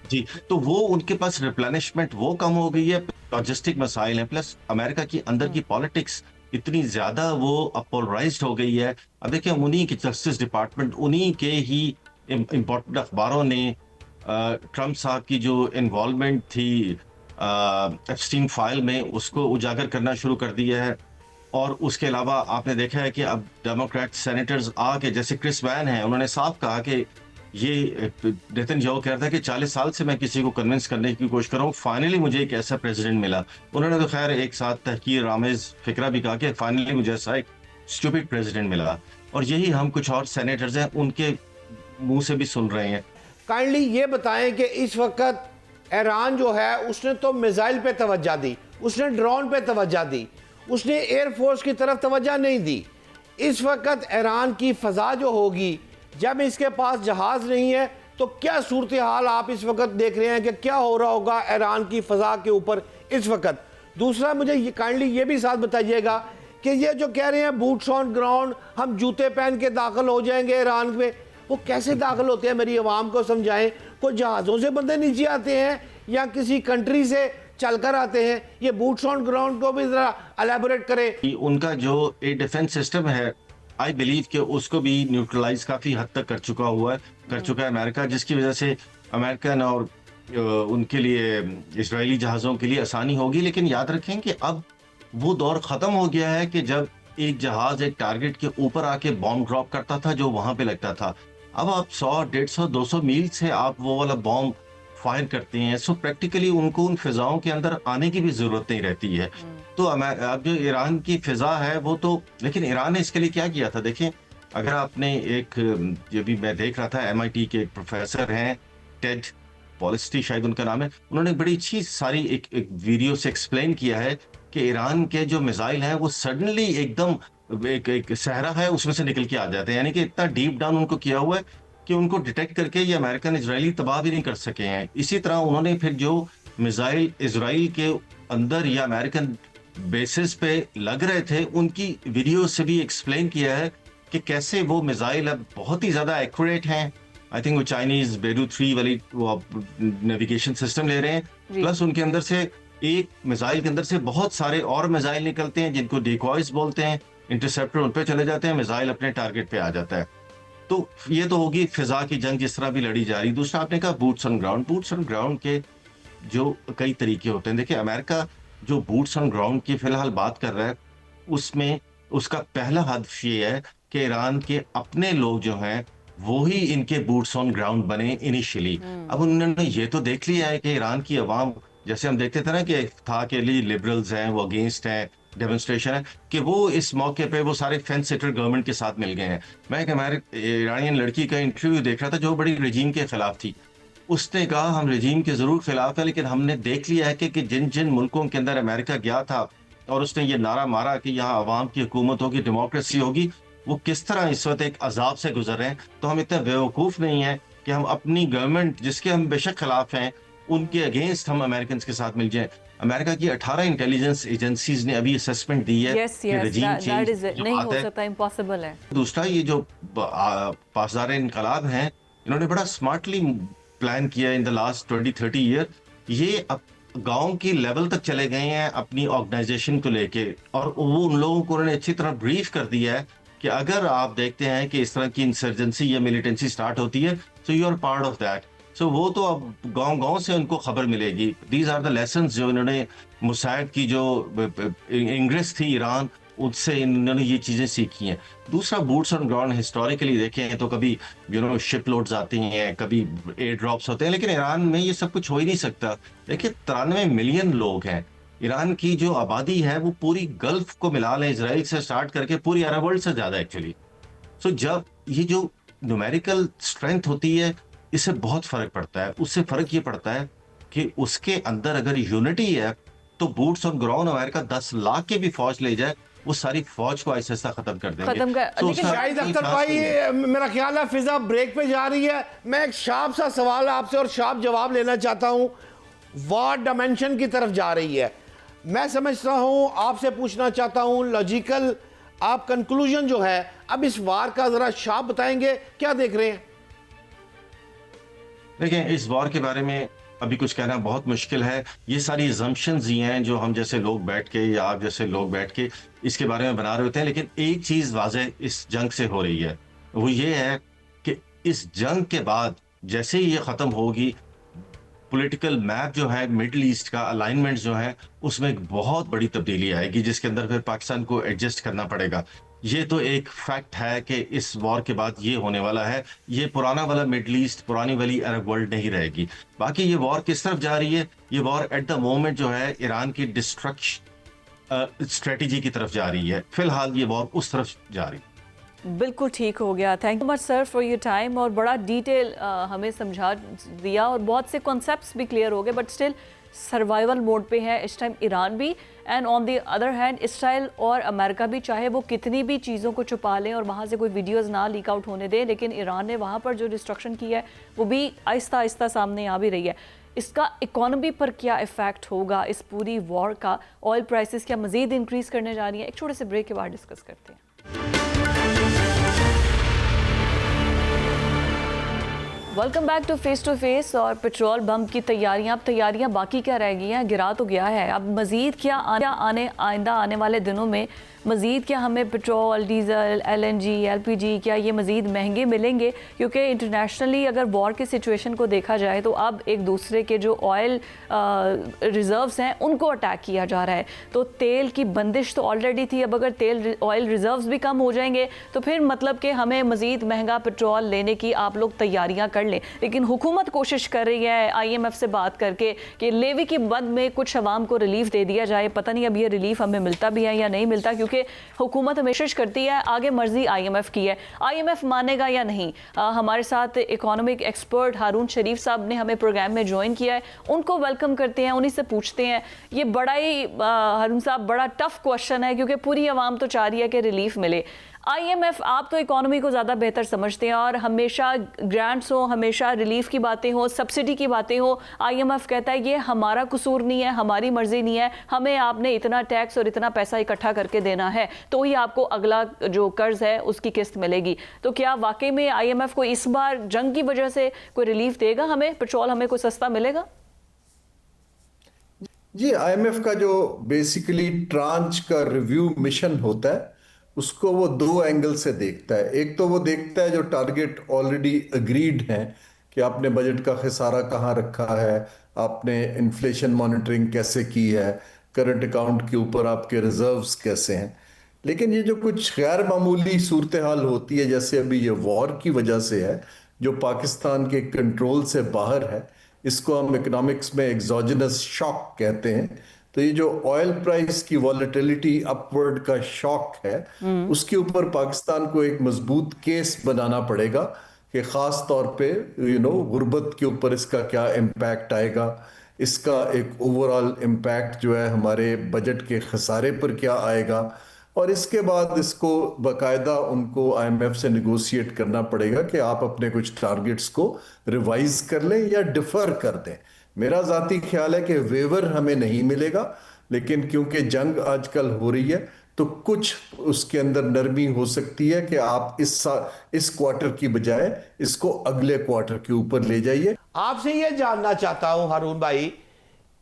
जी, तो वो उनके पास रिप्लेनिशमेंट वो कम हो गई है, लॉजिस्टिक मसाइल है, प्लस अमेरिका की अंदर की पॉलिटिक्स इतनी ज्यादा वो पोलराइज्ड हो गई है। अब देखिए उन्हीं के जस्टिस डिपार्टमेंट, उन्हीं के ही इम्पोर्टेंट अखबारों ने ट्रम्प साहब की जो इन्वॉल्वमेंट थी एप्स्टीन फाइल में, उसको उजागर करना शुरू कर दिया है। और उसके अलावा आपने देखा है कि अब डेमोक्रेट सेनेटर्स आके, जैसे क्रिस वैन है, उन्होंने साफ कहा कि ये नेतन्याहू कह रहा था कि 40 साल से मैं किसी को कन्विंस करने की कोशिश कर रहा हूँ, फाइनली मुझे एक ऐसा प्रेसिडेंट मिला। उन्होंने तो खैर एक साथ तहकीर आमेज फिक्रा भी कहा कि फाइनली मुझे ऐसा एक स्टूपिड प्रेसिडेंट मिला। और यही हम कुछ और सेनेटर्स हैं उनके मुंह से भी सुन रहे हैं। काइंडली ये बताएं कि इस वक्त ईरान जो है उसने तो मिसाइल पे तवज्जो दी, उसने ड्रोन पे तवज्जो दी, उसने एयरफोर्स की तरफ तवज्जो नहीं दी। इस वक्त ईरान की फ़ज़ा जो होगी, जब इसके पास जहाज़ नहीं है, तो क्या सूरत हाल आप इस वक्त देख रहे हैं कि क्या हो रहा होगा ईरान की फ़ज़ा के ऊपर इस वक्त। दूसरा मुझे ये काइंडली ये भी साथ बताइएगा कि ये जो कह रहे हैं बूट्स ऑन ग्राउंड, हम जूते पहन के दाखिल हो जाएंगे ईरान में, वो कैसे दाखिल होते हैं, मेरी आवाम को समझाएं। कोई जहाज़ों से बंदे नीचे आते हैं या किसी कंट्री से चलकर आते हैं? ये बूट्स ऑन ग्राउंड को भी जरा एलैबोरेट करें। उनका जो एयर डिफेंस सिस्टम है, आई बिलीव कि उसको भी न्यूट्रलाइज काफी हद तक कर चुका है अमेरिका, जिसकी वजह से अमेरिकन और उनके लिए इजरायली जहाज़ों के लिए आसानी होगी। लेकिन याद रखें कि अब वो दौर ख़त्म हो गया है कि जब एक जहाज़ एक टारगेट के ऊपर आके बॉम्ब ड्रॉप करता था जो वहां पे लगता था। अब आप 100, 150, 200 मील से आप वो वाला बॉम्ब फायर करते हैं। सो प्रैक्टिकली उनको उन फिजाओं के अंदर आने की भी जरूरत नहीं रहती है। तो अब जो ईरान की फिजा है वो तो, लेकिन ईरान ने इसके लिए क्या किया था देखें, अगर आपने एक, ये भी मैं देख रहा था, MIT के एक प्रोफेसर हैं, टेड पॉलिस्टी शायद उनका नाम है, उन्होंने बड़ी अच्छी सारी एक वीडियो से एक्सप्लेन किया है कि ईरान के जो मिसाइल हैं वो सडनली एकदम एक सहरा है उसमें से निकल के आ जाते हैं। यानी कि इतना डीप डाउन उनको किया हुआ है कि उनको डिटेक्ट करके ये अमेरिकन इजरायली तबाह भी नहीं कर सके हैं। इसी तरह उन्होंने फिर जो मिसाइल इजराइल के अंदर या अमेरिकन बेसिस पे लग रहे थे, उनकी वीडियो से भी एक्सप्लेन किया है कि कैसे वो मिसाइल अब बहुत ही ज्यादा एक्यूरेट हैं। आई थिंक वो चाइनीज बेडू 3 वाली वो नेविगेशन सिस्टम ले रहे हैं, प्लस उनके अंदर से एक मिसाइल के अंदर से बहुत सारे और मिसाइल निकलते हैं जिनको डिकॉयज बोलते हैं, इंटरसेप्टर उन पे चले जाते हैं, मिसाइल अपने टारगेट पे आ जाता है। तो ये तो होगी फिजा की जंग जिस तरह भी लड़ी जा रही। दूसरा आपने कहा boots on ground. Boots on ground के जो कई तरीके होते हैं। देखिए अमेरिका जो बूट्स ऑन ग्राउंड की फिलहाल बात कर रहा है, उसमें उसका पहला हदफ ये है कि ईरान के अपने लोग जो हैं वो ही इनके बूट्स ऑन ग्राउंड बने इनिशियली। अब उन्होंने ये तो देख लिया है कि ईरान की अवाम, जैसे हम देखते थे ना कि था कि लिबरल्स हैं वो अगेंस्ट हैं, डेमोन्स्ट्रेशन है, कि वो इस मौके पे वो सारे फेंस सिटर गवर्नमेंट के साथ मिल गए हैं। मैं एक हमारे ईरानियन लड़की का इंटरव्यू देख रहा था जो बड़ी रजीम के खिलाफ थी। उसने कहा हम रजीम के जरूर खिलाफ है, लेकिन हमने देख लिया है कि जिन जिन मुल्कों के अंदर अमेरिका गया था और उसने ये नारा मारा कि यहाँ अवाम की हुकूमत होगी, डेमोक्रेसी होगी, वो किस तरह इस वक्त एक अजाब से गुजर रहे हैं। तो हम इतने बेवकूफ़ नहीं हैं कि हम अपनी गवर्नमेंट जिसके हम बेशक खिलाफ हैं उनके अगेंस्ट हम अमेरिकन के साथ मिल जाएं। अमेरिका की 18 इंटेलिजेंस एजेंसीज ने अभी असेसमेंट दी है कि रजीम चेंज नहीं हो सकता, इम्पॉसिबल है। दूसरा ये जो पासदार इनकलाब हैं, इन्होंने बड़ा स्मार्टली प्लान किया इन द लास्ट 20-30 ईयर। ये अब गांव की लेवल तक चले गए हैं अपनी ऑर्गेनाइजेशन को लेके, और वो उन लोगों को उन्होंने अच्छी तरह ब्रीफ कर दिया है कि अगर आप देखते हैं कि इस तरह की इंसर्जेंसी या मिलिटेंसी स्टार्ट होती है, so you are part of that. So वो तो अब गांव-गांव से उनको खबर मिलेगी। दीज आर द लेसन्स जो इन्होंने मुसाइद की जो इंग्रेस थी ईरान, उससे इन्होंने ये चीजें सीखी हैं। दूसरा बूट्स ऑन ग्राउंड हिस्टोरिकली देखें तो कभी शिप लोड्स आती हैं, कभी एयर ड्रॉप्स होते हैं, लेकिन ईरान में ये सब कुछ हो ही नहीं सकता। देखिए 93 मिलियन लोग हैं। ईरान की जो आबादी है वो पूरी गल्फ को मिला लें, इसराइल से स्टार्ट करके पूरी अरब वर्ल्ड से ज्यादा एक्चुअली। सो जब ये जो न्यूमेरिकल स्ट्रेंथ होती है, इससे बहुत फर्क पड़ता है। उससे फर्क ये पड़ता है कि उसके अंदर अगर यूनिटी है तो boots on ground America 10 lakh की भी फौज ले जाए, वो सारी फौज को ऐसा खत्म कर देंगे। लेकिन शाहिद अख्तर भाई, मेरा ख्याल है फिजा ब्रेक पे जा रही है। मैं एक शार्प सा सवाल आपसे और शार्प जवाब लेना चाहता हूं। वॉर डायमेंशन की तरफ जा रही है, मैं समझता हूं, आपसे पूछना चाहता हूं लॉजिकल आप कंक्लूजन जो है अब इस वार का जरा शार्प बताएंगे, क्या देख रहे हैं? देखिए इस वॉर के बारे में अभी कुछ कहना बहुत मुश्किल है। ये सारी assumptions ही हैं जो हम जैसे लोग बैठ के या आप जैसे लोग बैठ के इसके बारे में बना रहे होते हैं। लेकिन एक चीज वाज़ेह इस जंग से हो रही है, वो ये है कि इस जंग के बाद जैसे ही ये खत्म होगी, पॉलिटिकल मैप जो है मिडिल ईस्ट का अलाइनमेंट जो है उसमें एक बहुत बड़ी तब्दीली आएगी, जिसके अंदर फिर पाकिस्तान को एडजस्ट करना पड़ेगा। ये तो एक फैक्ट है कि इस वॉर के बाद ये होने वाला है। ये पुराना वाला मिडिल ईस्ट, पुरानी वाली अरब वर्ल्ड नहीं रहेगी। बाकी ये वॉर किस तरफ जा रही है, ये वॉर एट द मोमेंट जो है ईरान की डिस्ट्रक्शन स्ट्रेटेजी की तरफ जा रही है। फिलहाल ये वॉर उस तरफ जा रही है। बिल्कुल ठीक हो गया। Thank you much sir for your time, और बड़ा डिटेल हमें समझा दिया और बहुत से कॉन्सेप्ट्स भी क्लियर हो गए। बट स्टिल सर्वाइवल मोड पे है इस टाइम ईरान भी, and on the other hand Israel और अमेरिका भी, चाहे वो कितनी भी चीज़ों को छुपा लें और वहाँ से कोई वीडियोज़ ना लीक आउट होने दें, लेकिन ईरान ने वहाँ पर जो डिस्ट्रक्शन की है वो भी आहिस्ता आहिस्ता सामने आ भी रही है। इसका इकोनॉमी पर क्या इफ़ेक्ट होगा इस पूरी वॉर का, ऑयल प्राइसेस क्या मज़ीद इंक्रीज़ करने जा रही है, एक छोटे से ब्रेक के बाद डिस्कस करते हैं। Welcome back to face. और पेट्रोल बम की तैयारियां, अब तैयारियां बाकी क्या रह गई हैं, गिरा तो गया है, अब मज़ीद क्या आइंदा आने वाले दिनों में मज़ीद क्या हमें पेट्रोल, डीज़ल, LNG, LPG क्या ये मज़ीद महंगे मिलेंगे? क्योंकि इंटरनेशनली अगर वॉर की सिचुएशन को देखा जाए तो अब एक दूसरे के जो ऑयल रिज़र्व्स हैं उनको अटैक किया जा रहा है। तो तेल की बंदिश तो ऑलरेडी थी, अब अगर ऑयल रिज़र्व्स भी कम हो जाएंगे तो फिर मतलब कि हमें मज़ीद महंगा पेट्रोल लेने की आप लोग तैयारियाँ कर लें। लेकिन हुकूमत कोशिश कर रही है IMF से बात करके कि लेवी की बद में कुछ अवाम को रिलीफ दे दिया जाए। पता नहीं अब ये रिलीफ हमें मिलता भी है या नहीं मिलता, क्योंकि हुकूमत हमेशा करती है, आगे मर्जी IMF की है, IMF मानेगा या नहीं। हमारे साथ इकोनॉमिक एक्सपर्ट हारून शरीफ साहब ने हमें प्रोग्राम में ज्वाइन किया है, उनको वेलकम करते हैं, उन्हीं से पूछते हैं। ये बड़ा ही हारून साहब बड़ा टफ क्वेश्चन है, क्योंकि पूरी आवाम तो चाह रही है कि रिलीफ मिले। IMF, आप तो इकोनॉमी को ज़्यादा बेहतर समझते हैं और हमेशा ग्रांट्स हो, हमेशा रिलीफ की बातें हो, सब्सिडी की बातें हो, IMF कहता है ये हमारा कसूर नहीं है, हमारी मर्जी नहीं है, हमें आपने इतना टैक्स और इतना पैसा इकट्ठा करके देना है तो ही आपको अगला जो कर्ज है उसकी किस्त मिलेगी। तो क्या वाकई में IMF को इस बार जंग की वजह से कोई रिलीफ देगा, हमें पेट्रोल हमें कोई सस्ता मिलेगा? जी, IMF का जो बेसिकली ट्रांच का रिव्यू मिशन होता है उसको वो दो एंगल से देखता है। एक तो वो देखता है जो टारगेट ऑलरेडी अग्रीड है कि आपने बजट का खसारा कहाँ रखा है, आपने इन्फ्लेशन मॉनिटरिंग कैसे की है, करंट अकाउंट के ऊपर आपके रिजर्व्स कैसे हैं। लेकिन ये जो कुछ गैर मामूली सूरत हाल होती है, जैसे अभी ये वॉर की वजह से है जो पाकिस्तान के कंट्रोल से बाहर है, इसको हम इकोनॉमिक्स में एक्सोजेनस शॉक कहते हैं। तो ये जो ऑयल प्राइस की वॉलेटिलिटी अपवर्ड का शॉक है, उसके ऊपर पाकिस्तान को एक मजबूत केस बनाना पड़ेगा कि खास तौर पे गुर्बत के ऊपर इसका क्या इम्पैक्ट आएगा, इसका एक ओवरऑल इम्पैक्ट जो है हमारे बजट के खसारे पर क्या आएगा, और इसके बाद इसको बाकायदा उनको IMF से निगोशिएट करना पड़ेगा कि आप अपने कुछ टारगेट्स को रिवाइज कर लें या डिफर कर दें। मेरा जाती ख्याल है कि वेवर हमें नहीं मिलेगा, लेकिन क्योंकि जंग आजकल हो रही है तो कुछ उसके अंदर नरमी हो सकती है कि आप इस क्वार्टर की बजाय इसको अगले क्वार्टर के ऊपर ले जाइए। आपसे यह जानना चाहता हूं हारून भाई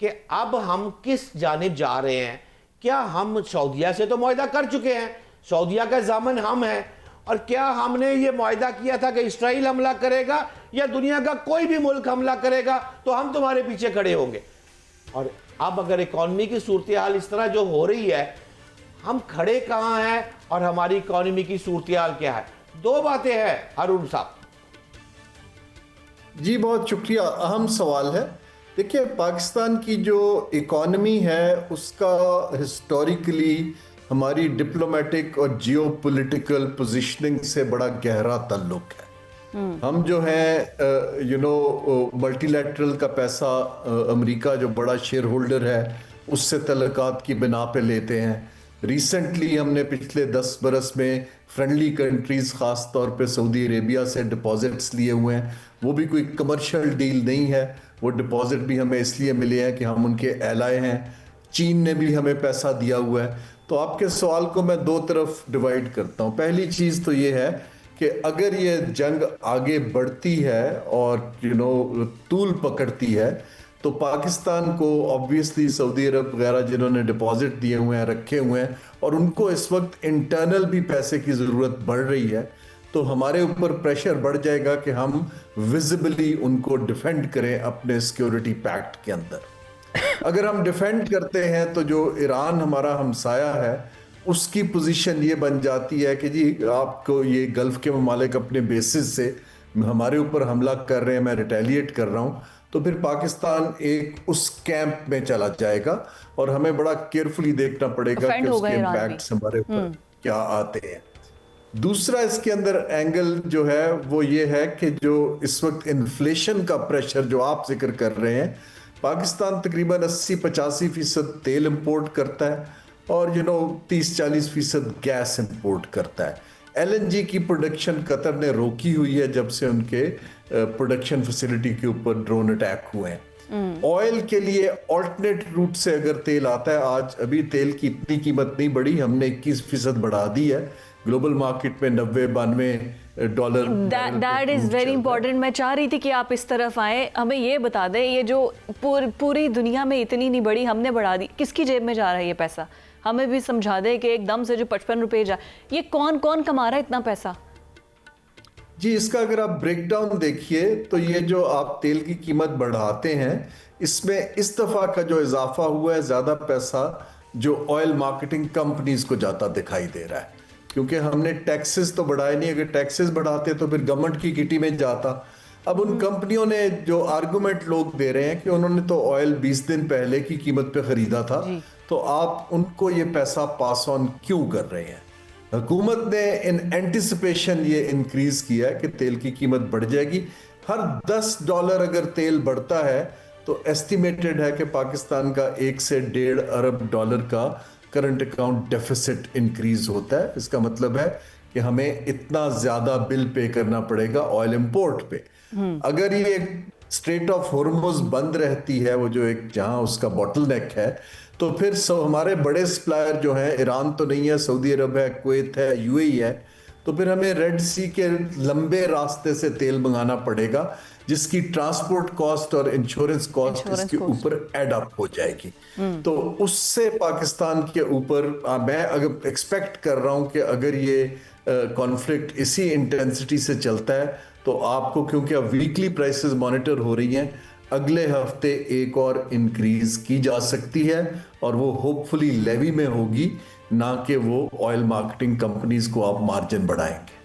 कि अब हम किस जानिब जा रहे हैं। क्या हम सऊदीया से तो मुआहदा कर चुके हैं, सऊदीया का ज़ामन हम हैं, और क्या हमने ये मुआहदा किया था कि इसराइल हमला करेगा या दुनिया का कोई भी मुल्क हमला करेगा तो हम तुम्हारे पीछे खड़े होंगे। और अब अगर इकॉनमी की सूरत हाल इस तरह जो हो रही है, हम खड़े कहाँ हैं और हमारी इकॉनमी की सूरत हाल क्या है? दो बातें हैं हारून साहब। जी बहुत शुक्रिया, अहम सवाल है। देखिए, पाकिस्तान की जो इकॉनमी है उसका हिस्टोरिकली हमारी डिप्लोमेटिक और जियोपॉलिटिकल पोजीशनिंग से बड़ा गहरा ताल्लुक है। हम जो है मल्टीलैटरल का पैसा अमेरिका जो बड़ा शेयर होल्डर है उससे तल्लुकात की बिना पे लेते हैं। रिसेंटली हमने पिछले 10 बरस में फ्रेंडली कंट्रीज़ ख़ास तौर पे सऊदी अरेबिया से डिपॉजिट्स लिए हुए हैं। वो भी कोई कमर्शियल डील नहीं है, वो डिपॉजिट भी हमें इसलिए मिले हैं कि हम उनके एलाय हैं। चीन ने भी हमें पैसा दिया हुआ है। तो आपके सवाल को मैं दो तरफ डिवाइड करता हूँ। पहली चीज़ तो ये है कि अगर ये जंग आगे बढ़ती है और तूल पकड़ती है तो पाकिस्तान को ऑब्वियसली सऊदी अरब वगैरह जिन्होंने डिपॉजिट दिए हुए हैं, रखे हुए हैं, और उनको इस वक्त इंटरनल भी पैसे की ज़रूरत बढ़ रही है, तो हमारे ऊपर प्रेशर बढ़ जाएगा कि हम विजिबली उनको डिफेंड करें अपने सिक्योरिटी पैक्ट के अंदर। अगर हम डिफेंड करते हैं तो जो ईरान हमारा हमसाया है उसकी पोजीशन ये बन जाती है कि जी आपको ये गल्फ के ममालिक अपने बेसिस से हमारे ऊपर हमला कर रहे हैं, मैं रिटेलिएट कर रहा हूँ, तो फिर पाकिस्तान एक उस कैंप में चला जाएगा और हमें बड़ा केयरफुली देखना पड़ेगा कि उसके इम्पैक्ट्स हमारे ऊपर क्या आते हैं। दूसरा इसके अंदर एंगल जो है वो ये है कि जो इस वक्त इन्फ्लेशन का प्रेशर जो आप जिक्र कर रहे हैं, पाकिस्तान तकरीबन 80-85% तेल इंपोर्ट करता है और 30-40% गैस इंपोर्ट करता है। एलएनजी की प्रोडक्शन कतर ने रोकी हुई है जब से उनके प्रोडक्शन फैसिलिटी के ऊपर ड्रोन अटैक हुए हैं। ऑयल के लिए ऑल्टरनेट रूट से अगर तेल आता है, आज अभी तेल की इतनी कीमत नहीं बढ़ी, हमने 21% बढ़ा दी है, ग्लोबल मार्केट में $90-92 दैट इज वेरी इंपॉर्टेंट। मैं चाह रही थी कि आप इस तरफ आए, हमें ये बता दें, ये जो पूरी दुनिया में इतनी नहीं बढ़ी, हमने बढ़ा दी, किसकी जेब में जा रहा है ये पैसा? हमें भी समझा दे कि एकदम से जो 55 रुपए जा, ये कौन कौन कमा रहा है इतना पैसा? जी, इसका अगर आप ब्रेकडाउन देखिए तो ये जो आप तेल की कीमत बढ़ाते हैं, इसमें इस दफा का जो इजाफा हुआ है, ज्यादा पैसा जो ऑयल मार्केटिंग कंपनीज को जाता दिखाई दे रहा है, क्योंकि हमने टैक्सेस तो बढ़ाए नहीं। अगर टैक्सेस बढ़ाते तो फिर गवर्नमेंट की किटी में जाता। अब उन कंपनियों ने जो आर्गुमेंट लोग दे रहे हैं कि उन्होंने तो ऑयल 20 दिन पहले की कीमत पे खरीदा था, तो आप उनको ये पैसा पास ऑन क्यों कर रहे हैं? हुकूमत ने इन एंटिसिपेशन ये इंक्रीज किया है कि तेल की कीमत बढ़ जाएगी। हर $10 अगर तेल बढ़ता है तो एस्टिमेटेड है कि पाकिस्तान का 1 से $1.5 अरब का करंट अकाउंट डेफिसिट इंक्रीज होता है। इसका मतलब है कि हमें इतना ज्यादा बिल पे करना पड़ेगा ऑयल इंपोर्ट पे। अगर ये स्ट्रेट ऑफ हॉर्मुज़ बंद रहती है, वो जो एक जहां उसका बॉटलनेक है, तो फिर हमारे बड़े सप्लायर जो हैं, ईरान तो नहीं है, सऊदी अरब है, कुवैत है, यूएई है, तो फिर हमें रेड सी के लंबे रास्ते से तेल मंगाना पड़ेगा, जिसकी ट्रांसपोर्ट कॉस्ट और इंश्योरेंस कॉस्ट इसके ऊपर एड अप हो जाएगी। तो उससे पाकिस्तान के ऊपर मैं अगर एक्सपेक्ट कर रहा हूं कि अगर ये कॉन्फ्लिक्ट इसी इंटेंसिटी से चलता है तो आपको, क्योंकि अब वीकली प्राइसेस मॉनिटर हो रही हैं, अगले हफ्ते एक और इंक्रीज की जा सकती है और वो होपफुली लेवी में होगी, ना कि वो ऑयल मार्केटिंग कंपनीज को आप मार्जिन बढ़ाएंगे।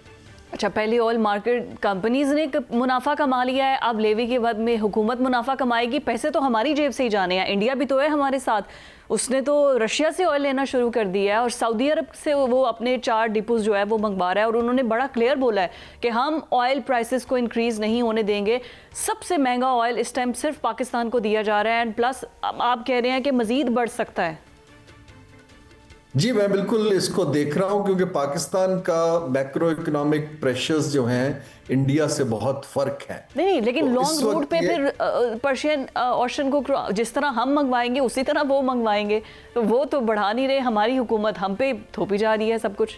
अच्छा, पहले ऑयल मार्केट कंपनीज ने मुनाफा कमा लिया है, अब लेवी के बाद में हुकूमत मुनाफा कमाएगी। पैसे तो हमारी जेब से ही जाने हैं, इंडिया भी तो है हमारे साथ, उसने तो रशिया से ऑयल लेना शुरू कर दिया है और सऊदी अरब से वो अपने 4 डिपोज जो है वो मंगवा रहा है, और उन्होंने बड़ा क्लियर बोला है कि हम ऑयल प्राइसेस को इंक्रीज नहीं होने देंगे। सबसे महंगा ऑयल इस टाइम सिर्फ पाकिस्तान को दिया जा रहा है, एंड प्लस आप कह रहे हैं कि मजीद बढ़ सकता है। जी, मैं बिल्कुल इसको देख रहा हूं, क्योंकि पाकिस्तान का मैक्रो इकोनॉमिक प्रेशर्स जो हैं इंडिया से बहुत फर्क है। नहीं, लेकिन तो लॉन्ग रूट पे फिर पर्शियन ओशन को जिस तरह हम मंगवाएंगे उसी तरह वो मंगवाएंगे, तो वो तो बढ़ा नहीं रहे, हमारी हुकूमत हम पे थोपी जा रही है सब कुछ।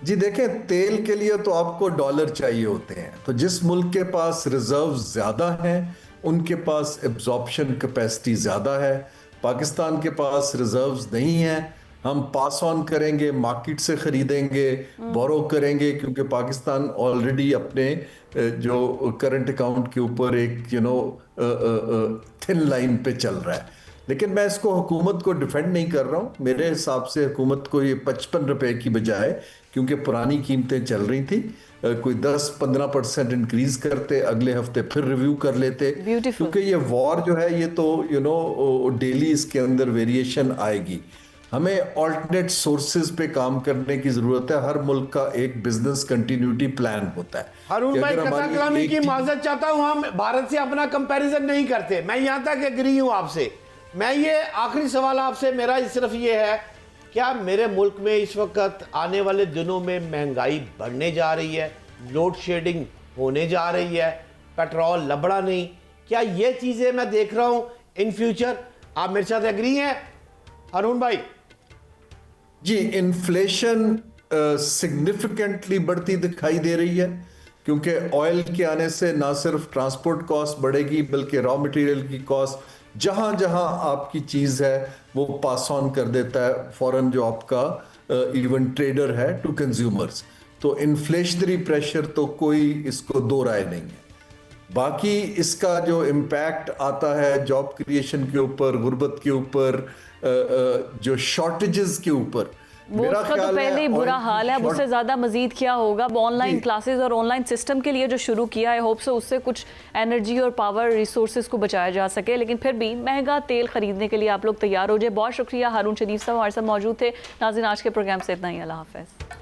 जी देखें, तेल के लिए तो आपको डॉलर चाहिए होते हैं, तो जिस मुल्क के पास रिजर्व ज्यादा हैं उनके पास एब्जॉर्प्शन कैपेसिटी ज्यादा है। पाकिस्तान के पास रिजर्व्स नहीं है, हम पास ऑन करेंगे, मार्केट से खरीदेंगे, बोरो करेंगे, क्योंकि पाकिस्तान ऑलरेडी अपने जो करंट अकाउंट के ऊपर एक थिन लाइन पे चल रहा है। लेकिन मैं इसको हुकूमत को डिफेंड नहीं कर रहा हूँ। मेरे हिसाब से हुकूमत को ये 55 रुपए की बजाय, क्योंकि पुरानी कीमतें चल रही थी, कोई 10-15% इंक्रीज करते, अगले हफ्ते फिर रिव्यू कर लेते, क्योंकि ये वॉर जो है ये तो डेली इसके अंदर वेरिएशन आएगी। हमें ऑल्टरनेट सोर्सेज पे काम करने की जरूरत है। हर मुल्क का एक बिजनेस कंटिन्यूटी प्लान होता है। हारून भाई, कथा कलामी की माजरत चाहता हूं, हम भारत से अपना कंपैरिजन नहीं करते, मैं यहां तक एग्री हूं आपसे। मैं ये आखिरी सवाल आपसे मेरा सिर्फ ये है, क्या मेरे मुल्क में इस वक्त आने वाले दिनों में महंगाई बढ़ने जा रही है, लोड शेडिंग होने जा रही है, पेट्रोल लबड़ा नहीं, क्या ये चीजें मैं देख रहा हूं इन फ्यूचर? आप मेरे साथ एग्री हैं हारून भाई? जी, इन्फ्लेशन सिग्निफिकेंटली बढ़ती दिखाई दे रही है, क्योंकि ऑयल के आने से ना सिर्फ ट्रांसपोर्ट कॉस्ट बढ़ेगी बल्कि रॉ मटेरियल की कॉस्ट जहां जहां आपकी चीज है वो पास ऑन कर देता है फॉरेन जो आपका इवन ट्रेडर है टू कंज्यूमर्स। तो इन्फ्लेशनरी प्रेशर तो कोई इसको दो राय नहीं है। बाकी इसका जो इम्पैक्ट आता है जॉब क्रिएशन के ऊपर, गुर्बत के ऊपर, जो शॉर्टेजेस के ऊपर, वो उसका तो पहले ही बुरा हाल है, अब उससे ज्यादा मजीद क्या होगा। ऑनलाइन क्लासेस और ऑनलाइन सिस्टम के लिए जो शुरू किया है, होप से उससे कुछ एनर्जी और पावर रिसोर्सेज को बचाया जा सके, लेकिन फिर भी महंगा तेल खरीदने के लिए आप लोग तैयार हो जाए। बहुत शुक्रिया, हारून शरीफ साहब हमारे साथ मौजूद थे। नाज़रीन, आज के प्रोग्राम से इतना ही। अल्लाह हाफ़िज़।